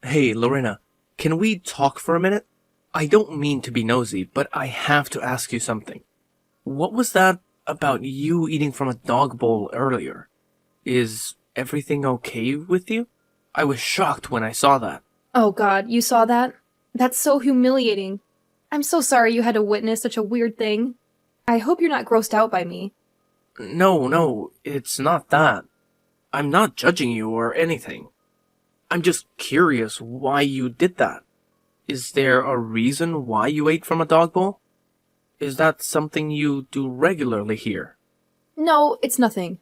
Hey, Lorena, can we talk for a minute? I don't mean to be nosy, but I have to ask you something. What was that about you eating from a dog bowl earlier? Is everything okay with you? I was shocked when I saw that. Oh god, you saw that? That's so humiliating. I'm so sorry you had to witness such a weird thing. I hope you're not grossed out by me. No, it's not that. I'm not judging you or anything. I'm just curious why you did that. Is there a reason why you ate from a dog bowl? Is that something you do regularly here? No, it's nothing.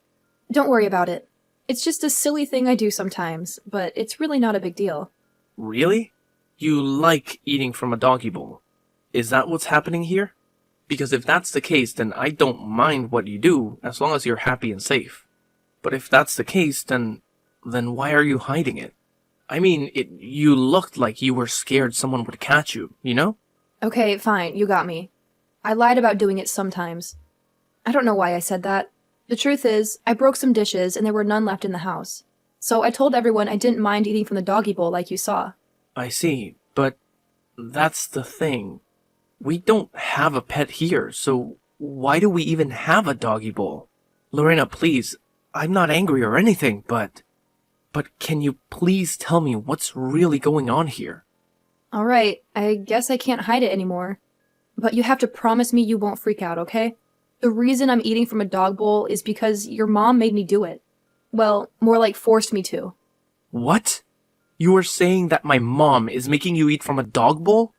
Don't worry about it. It's just a silly thing I do sometimes, but it's really not a big deal. Really? You like eating from a doggy bowl? Is that what's happening here? Because if that's the case, then I don't mind what you do as long as you're happy and safe. But if that's the case, then why are you hiding it? I mean, you looked like you were scared someone would catch you, you know? Okay, fine, you got me. I lied about doing it sometimes. I don't know why I said that. The truth is, I broke some dishes and there were none left in the house. So I told everyone I didn't mind eating from the doggy bowl like you saw. I see, but that's the thing. We don't have a pet here, so why do we even have a doggy bowl? Lorena, please, I'm not angry or anything, but can you please tell me what's really going on here? Alright, I guess I can't hide it anymore. But you have to promise me you won't freak out, okay? The reason I'm eating from a dog bowl is because your mom made me do it. Well, more like forced me to. What? You are saying that my mom is making you eat from a dog bowl?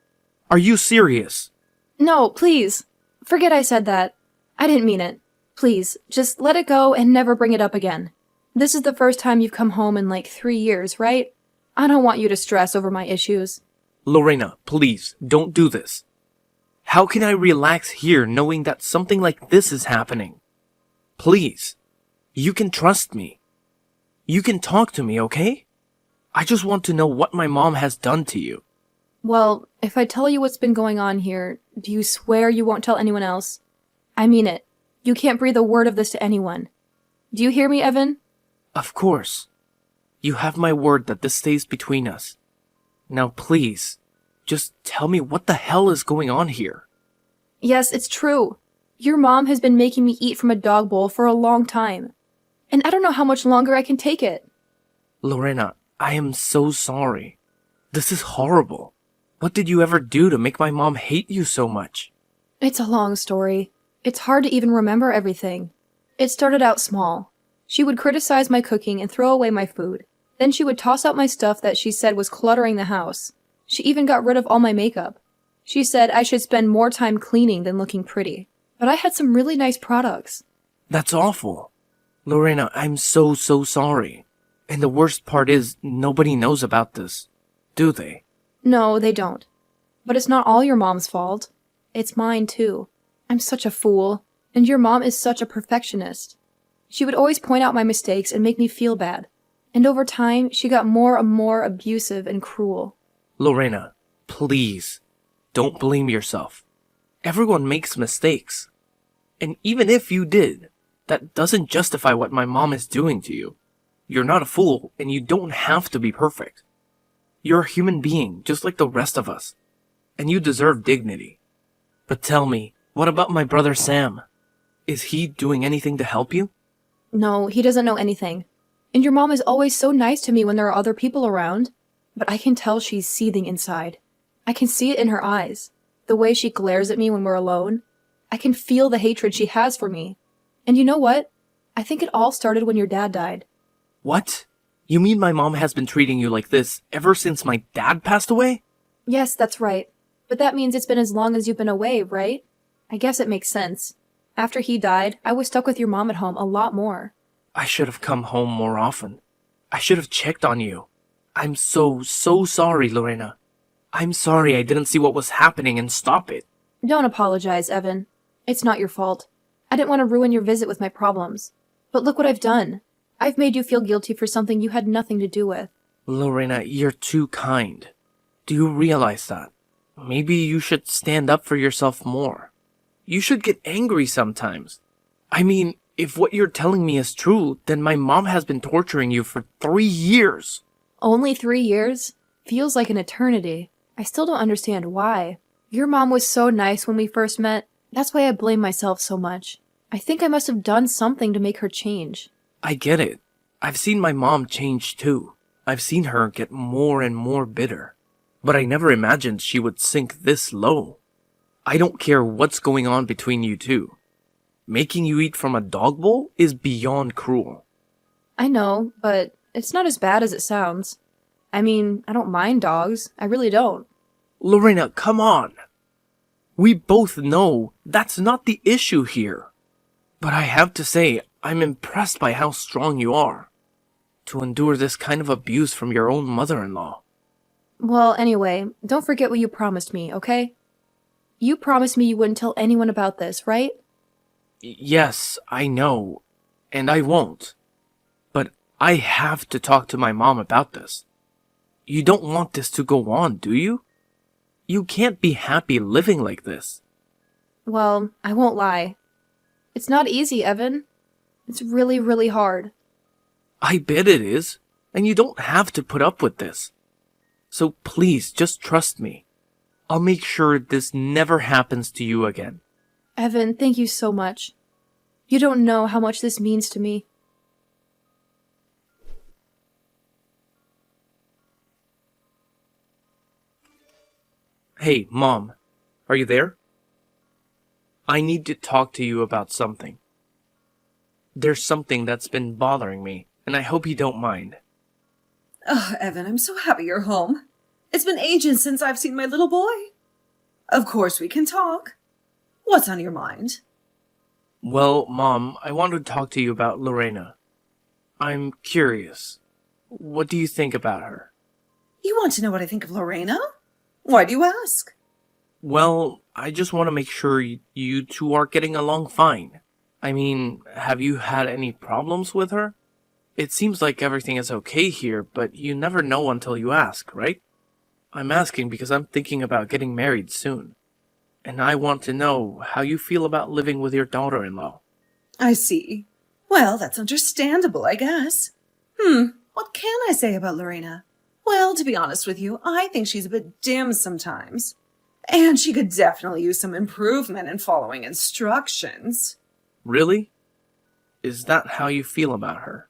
Are you serious? No, please. Forget I said that. I didn't mean it. Please, just let it go and never bring it up again. This is the first time you've come home in like 3 years, right? I don't want you to stress over my issues. Lorena, please, don't do this. How can I relax here knowing that something like this is happening? Please, you can trust me. You can talk to me, okay? I just want to know what my mom has done to you. Well, if I tell you what's been going on here, do you swear you won't tell anyone else? I mean it. You can't breathe a word of this to anyone. Do you hear me, Evan? Of course. You have my word that this stays between us. Now please, just tell me what the hell is going on here. Yes, it's true. Your mom has been making me eat from a dog bowl for a long time. And I don't know how much longer I can take it. Lorena, I am so sorry. This is horrible. What did you ever do to make my mom hate you so much? It's a long story. It's hard to even remember everything. It started out small. She would criticize my cooking and throw away my food. Then she would toss out my stuff that she said was cluttering the house. She even got rid of all my makeup. She said I should spend more time cleaning than looking pretty. But I had some really nice products. That's awful. Lorena, I'm so sorry. And the worst part is, nobody knows about this. Do they? No, they don't. But it's not all your mom's fault. It's mine, too. I'm such a fool. And your mom is such a perfectionist. She would always point out my mistakes and make me feel bad. And over time, she got more and more abusive and cruel. Lorena, please, don't blame yourself. Everyone makes mistakes. And even if you did, that doesn't justify what my mom is doing to you. You're not a fool, and you don't have to be perfect. You're a human being, just like the rest of us. And you deserve dignity. But tell me, what about my brother Sam? Is he doing anything to help you? No, he doesn't know anything. And your mom is always so nice to me when there are other people around. But I can tell she's seething inside. I can see it in her eyes. The way she glares at me when we're alone. I can feel the hatred she has for me. And you know what? I think it all started when your dad died. What? You mean my mom has been treating you like this ever since my dad passed away? Yes, that's right. But that means it's been as long as you've been away, right? I guess it makes sense. After he died, I was stuck with your mom at home a lot more. I should have come home more often. I should have checked on you. I'm so sorry, Lorena. I'm sorry I didn't see what was happening and stop it. Don't apologize, Evan. It's not your fault. I didn't want to ruin your visit with my problems. But look what I've done. I've made you feel guilty for something you had nothing to do with. Lorena, you're too kind. Do you realize that? Maybe you should stand up for yourself more. You should get angry sometimes. I mean, if what you're telling me is true, then my mom has been torturing you for 3 years. Only 3 years? feels like an eternity. I still don't understand why. Your mom was so nice when we first met. That's why I blame myself so much. I think I must have done something to make her change. I get it. I've seen my mom change too. I've seen her get more and more bitter. But I never imagined she would sink this low. I don't care what's going on between you two. Making you eat from a dog bowl is beyond cruel. I know, but it's not as bad as it sounds. I mean, I don't mind dogs. I really don't. Lorena, come on. We both know that's not the issue here. But I have to say, I'm impressed by how strong you are. To endure this kind of abuse from your own mother-in-law. Well, anyway, don't forget what you promised me, okay? You promised me you wouldn't tell anyone about this, right? Yes, I know. And I won't. But I have to talk to my mom about this. You don't want this to go on, do you? You can't be happy living like this. Well, I won't lie. It's not easy, Evan. It's really, really hard. I bet it is. And you don't have to put up with this. So please, just trust me. I'll make sure this never happens to you again. Evan, thank you so much. You don't know how much this means to me. Hey, Mom. Are you there? I need to talk to you about something. There's something that's been bothering me, and I hope you don't mind. Oh, Evan, I'm so happy you're home. It's been ages since I've seen my little boy. Of course we can talk. What's on your mind? Well, Mom, I want to talk to you about Lorena. I'm curious. What do you think about her? You want to know what I think of Lorena? Why do you ask? Well, I just want to make sure you two are getting along fine. I mean, have you had any problems with her? It seems like everything is okay here, but you never know until you ask, right? I'm asking because I'm thinking about getting married soon. And I want to know how you feel about living with your daughter-in-law. I see. Well, that's understandable, I guess. What can I say about Lorena? Well, to be honest with you, I think she's a bit dim sometimes. And she could definitely use some improvement in following instructions. Really? Is that how you feel about her?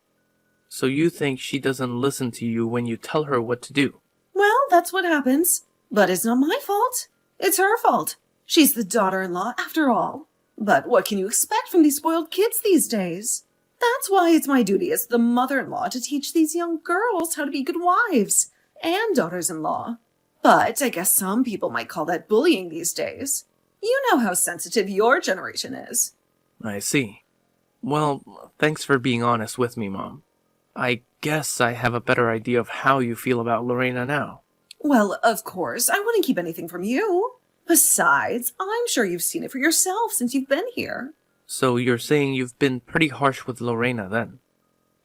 So you think she doesn't listen to you when you tell her what to do? Well, that's what happens. But it's not my fault. It's her fault. She's the daughter-in-law after all. But what can you expect from these spoiled kids these days? That's why it's my duty as the mother-in-law to teach these young girls how to be good wives and daughters-in-law. But I guess some people might call that bullying these days. You know how sensitive your generation is. I see. Well, thanks for being honest with me, Mom. I guess I have a better idea of how you feel about Lorena now. Well, of course, I wouldn't keep anything from you. Besides, I'm sure you've seen it for yourself since you've been here. So you're saying you've been pretty harsh with Lorena then?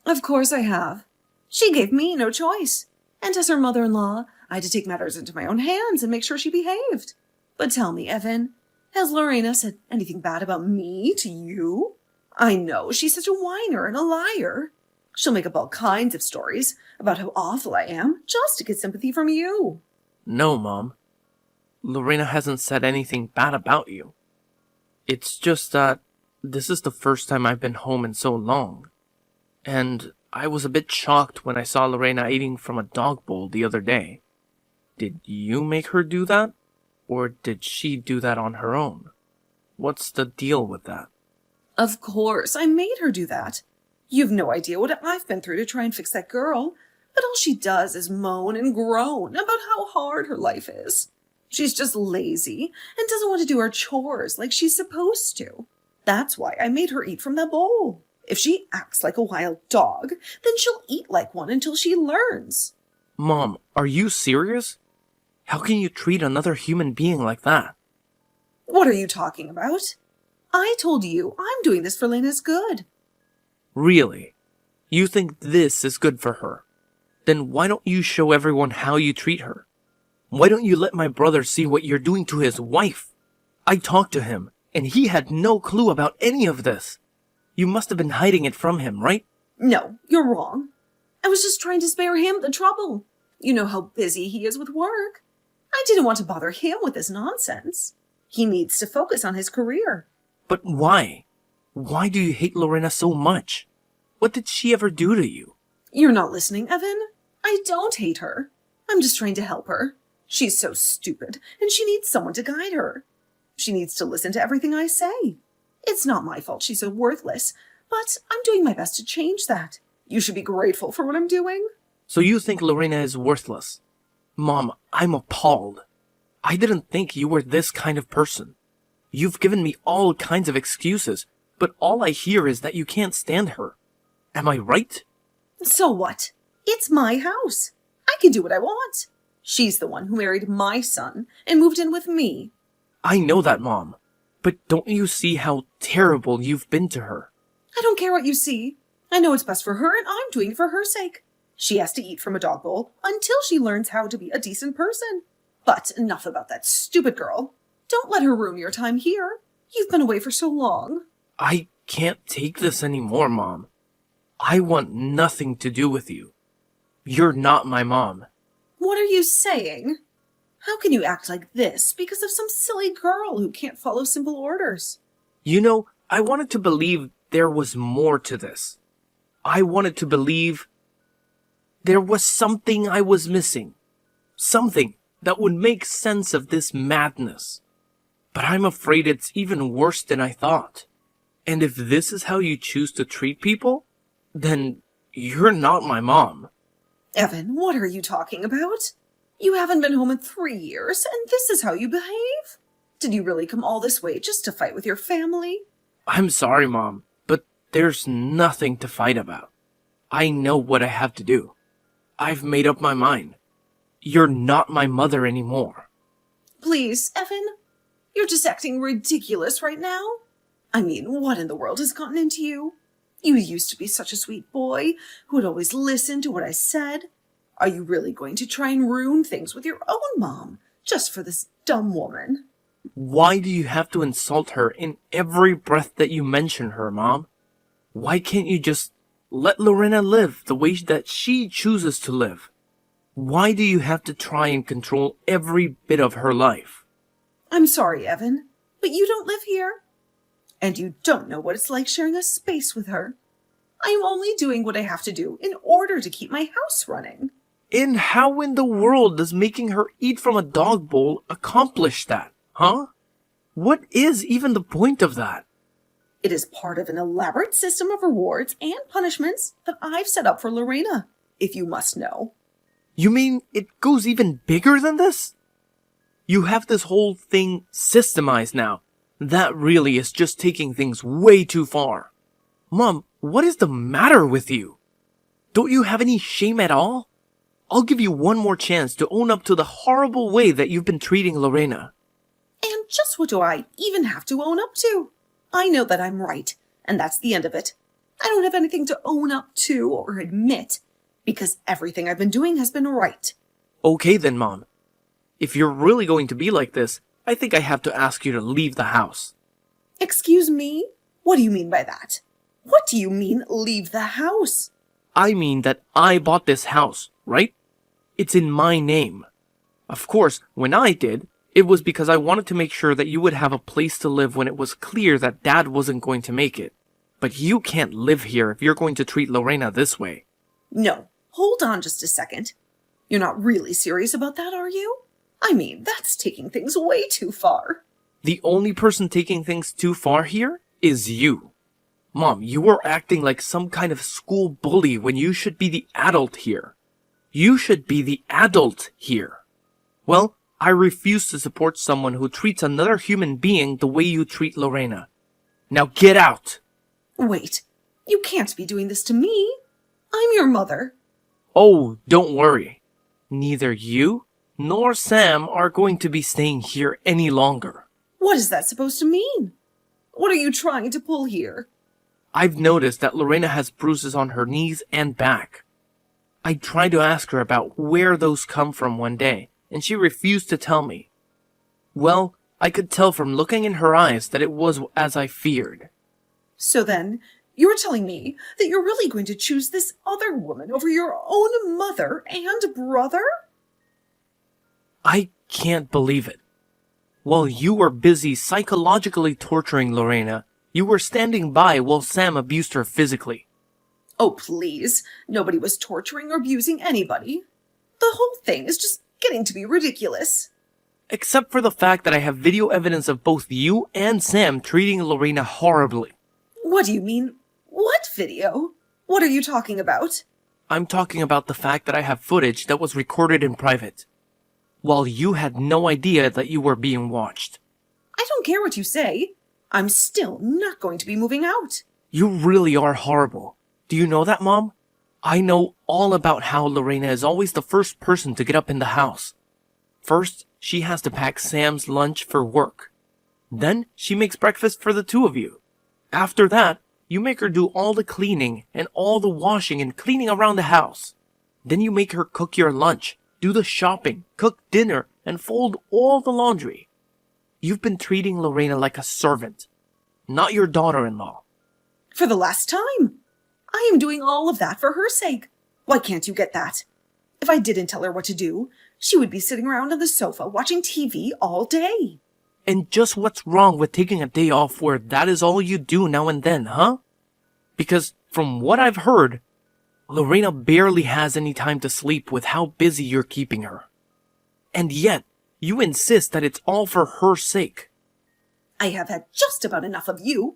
Of course I have. She gave me no choice. And as her mother-in-law, I had to take matters into my own hands and make sure she behaved. But tell me, Evan, has Lorena said anything bad about me to you? I know she's such a whiner and a liar. She'll make up all kinds of stories about how awful I am just to get sympathy from you. No, Mom. Lorena hasn't said anything bad about you. It's just that this is the first time I've been home in so long. And I was a bit shocked when I saw Lorena eating from a dog bowl the other day. Did you make her do that? Or did she do that on her own? What's the deal with that? Of course, I made her do that. You've no idea what I've been through to try and fix that girl. But all she does is moan and groan about how hard her life is. She's just lazy and doesn't want to do her chores like she's supposed to. That's why I made her eat from that bowl. If she acts like a wild dog, then she'll eat like one until she learns. Mom, are you serious? How can you treat another human being like that? What are you talking about? I told you I'm doing this for Lena's good. Really? You think this is good for her? Then why don't you show everyone how you treat her? Why don't you let my brother see what you're doing to his wife? I talked to him, and he had no clue about any of this. You must have been hiding it from him, right? No, you're wrong. I was just trying to spare him the trouble. You know how busy he is with work. I didn't want to bother him with this nonsense. He needs to focus on his career. But why? Why do you hate Lorena so much? What did she ever do to you? You're not listening, Evan. I don't hate her. I'm just trying to help her. She's so stupid, and she needs someone to guide her. She needs to listen to everything I say. It's not my fault she's so worthless, but I'm doing my best to change that. You should be grateful for what I'm doing. So you think Lorena is worthless? Mom, I'm appalled. I didn't think you were this kind of person. You've given me all kinds of excuses, but all I hear is that you can't stand her. Am I right? So what? It's my house. I can do what I want. She's the one who married my son and moved in with me. I know that, Mom. But don't you see how terrible you've been to her? I don't care what you see. I know it's best for her, and I'm doing it for her sake. She has to eat from a dog bowl until she learns how to be a decent person. But enough about that stupid girl. Don't let her ruin your time here. You've been away for so long. I can't take this anymore, Mom. I want nothing to do with you. You're not my mom. What are you saying? How can you act like this because of some silly girl who can't follow simple orders? You know, I wanted to believe there was more to this. I wanted to believe there was something I was missing. Something that would make sense of this madness. But I'm afraid it's even worse than I thought. And if this is how you choose to treat people, then you're not my mom. Evan, what are you talking about? You haven't been home in 3 years, and this is how you behave? Did you really come all this way just to fight with your family? I'm sorry, Mom, but there's nothing to fight about. I know what I have to do. I've made up my mind. You're not my mother anymore. Please, Evan, you're just acting ridiculous right now. I mean, what in the world has gotten into you? You used to be such a sweet boy who would always listen to what I said. Are you really going to try and ruin things with your own mom just for this dumb woman? Why do you have to insult her in every breath that you mention her, Mom? Why can't you just let Lorena live the way that she chooses to live? Why do you have to try and control every bit of her life? I'm sorry, Evan, but you don't live here. And you don't know what it's like sharing a space with her. I am only doing what I have to do in order to keep my house running. And how in the world does making her eat from a dog bowl accomplish that, huh? What is even the point of that? It is part of an elaborate system of rewards and punishments that I've set up for Lorena, if you must know. You mean it goes even bigger than this? You have this whole thing systemized now. That really is just taking things way too far. Mom, what is the matter with you? Don't you have any shame at all? I'll give you one more chance to own up to the horrible way that you've been treating Lorena. And just what do I even have to own up to? I know that I'm right, and that's the end of it. I don't have anything to own up to or admit, because everything I've been doing has been right. Okay then, Mom. If you're really going to be like this, I think I have to ask you to leave the house. Excuse me? What do you mean by that? What do you mean, leave the house? I mean that I bought this house, right? It's in my name. Of course, when I did, it was because I wanted to make sure that you would have a place to live when it was clear that Dad wasn't going to make it. But you can't live here if you're going to treat Lorena this way. No, hold on just a second. You're not really serious about that, are you? I mean, that's taking things way too far. The only person taking things too far here is you. Mom, you are acting like some kind of school bully when you should be the adult here. You should be the adult here. Well, I refuse to support someone who treats another human being the way you treat Lorena. Now get out! Wait, you can't be doing this to me. I'm your mother. Oh, don't worry. Neither you nor Sam are going to be staying here any longer. What is that supposed to mean? What are you trying to pull here? I've noticed that Lorena has bruises on her knees and back. I tried to ask her about where those come from one day, and she refused to tell me. Well, I could tell from looking in her eyes that it was as I feared. So then, You're telling me that you're really going to choose this other woman over your own mother and brother? I can't believe it. While you were busy psychologically torturing Lorena, you were standing by while Sam abused her physically. Oh, please. Nobody was torturing or abusing anybody. The whole thing is just getting to be ridiculous. Except for the fact that I have video evidence of both you and Sam treating Lorena horribly. What do you mean? What video? What are you talking about? I'm talking about the fact that I have footage that was recorded in private, while you had no idea that you were being watched. I don't care what you say. I'm still not going to be moving out. You really are horrible. Do you know that, Mom? I know all about how Lorena is always the first person to get up in the house. First, she has to pack Sam's lunch for work. Then, she makes breakfast for the two of you. After that, you make her do all the cleaning and all the washing and cleaning around the house. Then you make her cook your lunch, do the shopping, cook dinner, and fold all the laundry. You've been treating Lorena like a servant, not your daughter-in-law. For the last time. I am doing all of that for her sake. Why can't you get that? If I didn't tell her what to do, she would be sitting around on the sofa watching TV all day. And just what's wrong with taking a day off where that is all you do now and then, huh? Because from what I've heard, Lorena barely has any time to sleep with how busy you're keeping her. And yet, you insist that it's all for her sake. I have had just about enough of you.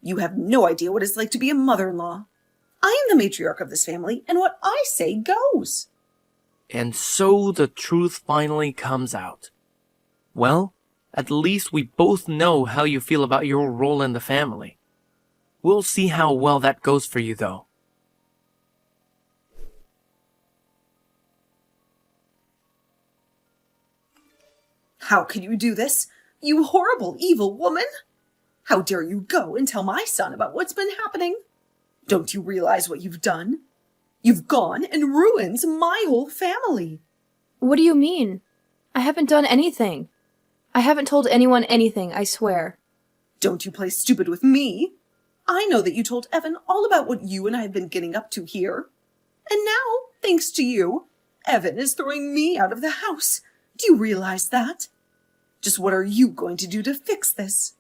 You have no idea what it's like to be a mother-in-law. I am the matriarch of this family, and what I say goes. And so the truth finally comes out. Well, at least we both know how you feel about your role in the family. We'll see how well that goes for you, though. How can you do this, you horrible, evil woman? How dare you go and tell my son about what's been happening? Don't you realize what you've done? You've gone and ruined my whole family. What do you mean? I haven't done anything. I haven't told anyone anything, I swear. Don't you play stupid with me. I know that you told Evan all about what you and I have been getting up to here. And now, thanks to you, Evan is throwing me out of the house. Do you realize that? Just what are you going to do to fix this?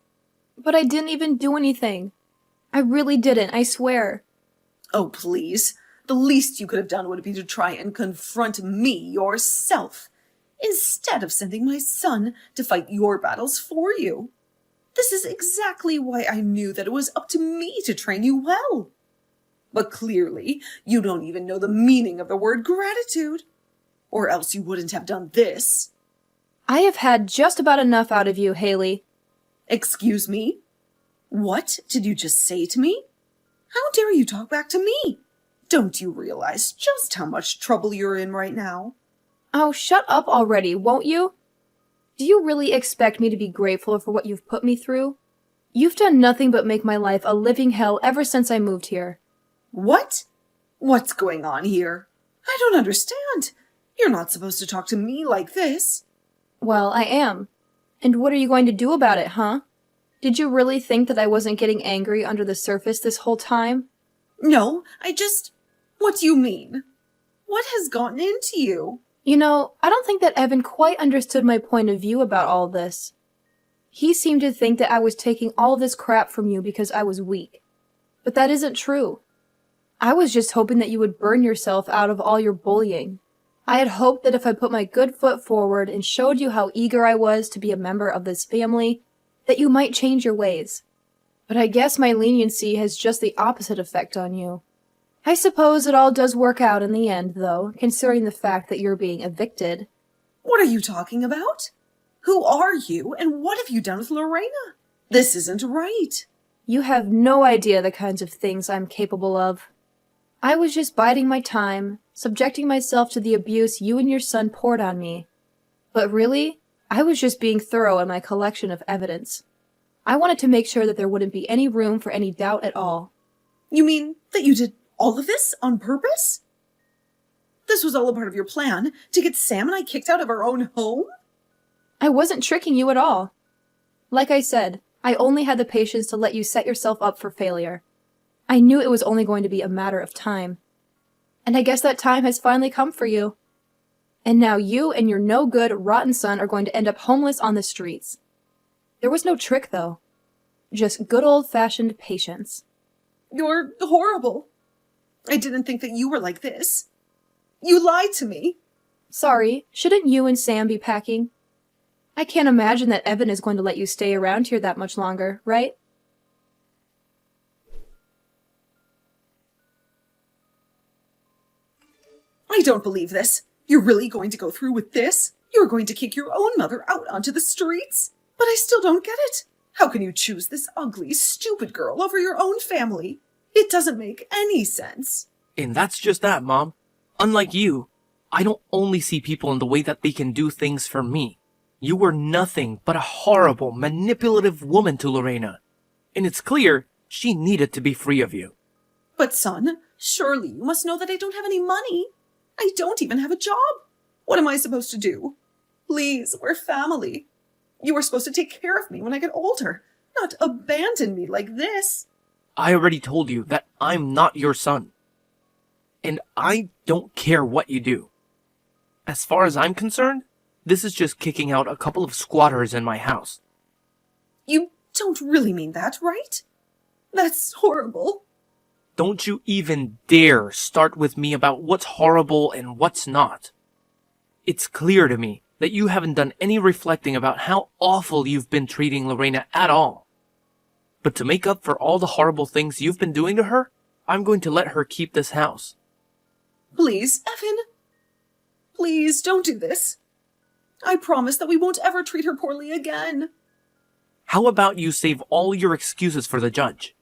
But I didn't even do anything. I really didn't, I swear. Oh, please. The least you could have done would be to try and confront me yourself, instead of sending my son to fight your battles for you. This is exactly why I knew that it was up to me to train you well. But clearly, you don't even know the meaning of the word gratitude, or else you wouldn't have done this. I have had just about enough out of you, Haley. Excuse me? What did you just say to me? How dare you talk back to me? Don't you realize just how much trouble you're in right now? Oh, shut up already, won't you? Do you really expect me to be grateful for what you've put me through? You've done nothing but make my life a living hell ever since I moved here. What? What's going on here? I don't understand. You're not supposed to talk to me like this. Well, I am. And what are you going to do about it, huh? Did you really think that I wasn't getting angry under the surface this whole time? No, What do you mean? What has gotten into you? You know, I don't think that Evan quite understood my point of view about all this. He seemed to think that I was taking all this crap from you because I was weak. But that isn't true. I was just hoping that you would burn yourself out of all your bullying. I had hoped that if I put my good foot forward and showed you how eager I was to be a member of this family, that you might change your ways. But I guess my leniency has just the opposite effect on you. I suppose it all does work out in the end, though, considering the fact that you're being evicted. What are you talking about? Who are you, and what have you done with Lorena? This isn't right. You have no idea the kinds of things I'm capable of. I was just biding my time, subjecting myself to the abuse you and your son poured on me. But really, I was just being thorough in my collection of evidence. I wanted to make sure that there wouldn't be any room for any doubt at all. You mean that you did all of this on purpose? This was all a part of your plan to get Sam and I kicked out of our own home? I wasn't tricking you at all. Like I said, I only had the patience to let you set yourself up for failure. I knew it was only going to be a matter of time. And I guess that time has finally come for you. And now you and your no-good, rotten son are going to end up homeless on the streets. There was no trick, though. Just good old-fashioned patience. You're horrible. I didn't think that you were like this. You lied to me. Sorry, shouldn't you and Sam be packing? I can't imagine that Evan is going to let you stay around here that much longer, right? I don't believe this. You're really going to go through with this? You're going to kick your own mother out onto the streets? But I still don't get it. How can you choose this ugly, stupid girl over your own family? It doesn't make any sense. And that's just that, Mom. Unlike you, I don't only see people in the way that they can do things for me. You were nothing but a horrible, manipulative woman to Lorena. And it's clear she needed to be free of you. But son, surely you must know that I don't have any money. I don't even have a job. What am I supposed to do? Please, we're family. You were supposed to take care of me when I get older, not abandon me like this. I already told you that I'm not your son. And I don't care what you do. As far as I'm concerned, this is just kicking out a couple of squatters in my house. You don't really mean that, right? That's horrible. Don't you even dare start with me about what's horrible and what's not. It's clear to me that you haven't done any reflecting about how awful you've been treating Lorena at all. But to make up for all the horrible things you've been doing to her, I'm going to let her keep this house. Please, Evan. Please, don't do this. I promise that we won't ever treat her poorly again. How about you save all your excuses for the judge?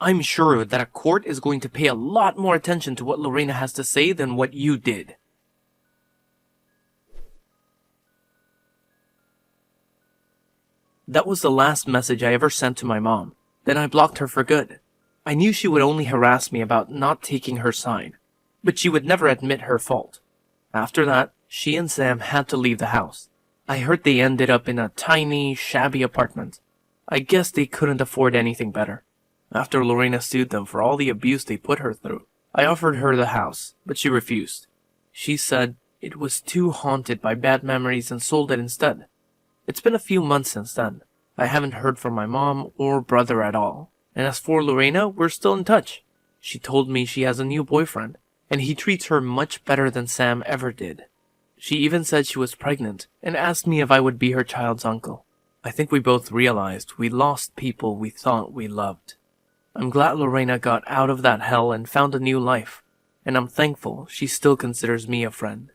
I'm sure that a court is going to pay a lot more attention to what Lorena has to say than what you did. That was the last message I ever sent to my mom. Then I blocked her for good. I knew she would only harass me about not taking her sign, but she would never admit her fault. After that, she and Sam had to leave the house. I heard they ended up in a tiny, shabby apartment. I guess they couldn't afford anything better. After Lorena sued them for all the abuse they put her through, I offered her the house, but she refused. She said it was too haunted by bad memories and sold it instead. It's been a few months since then. I haven't heard from my mom or brother at all. And as for Lorena, we're still in touch. She told me she has a new boyfriend, and he treats her much better than Sam ever did. She even said she was pregnant and asked me if I would be her child's uncle. I think we both realized we lost people we thought we loved. I'm glad Lorena got out of that hell and found a new life, and I'm thankful she still considers me a friend.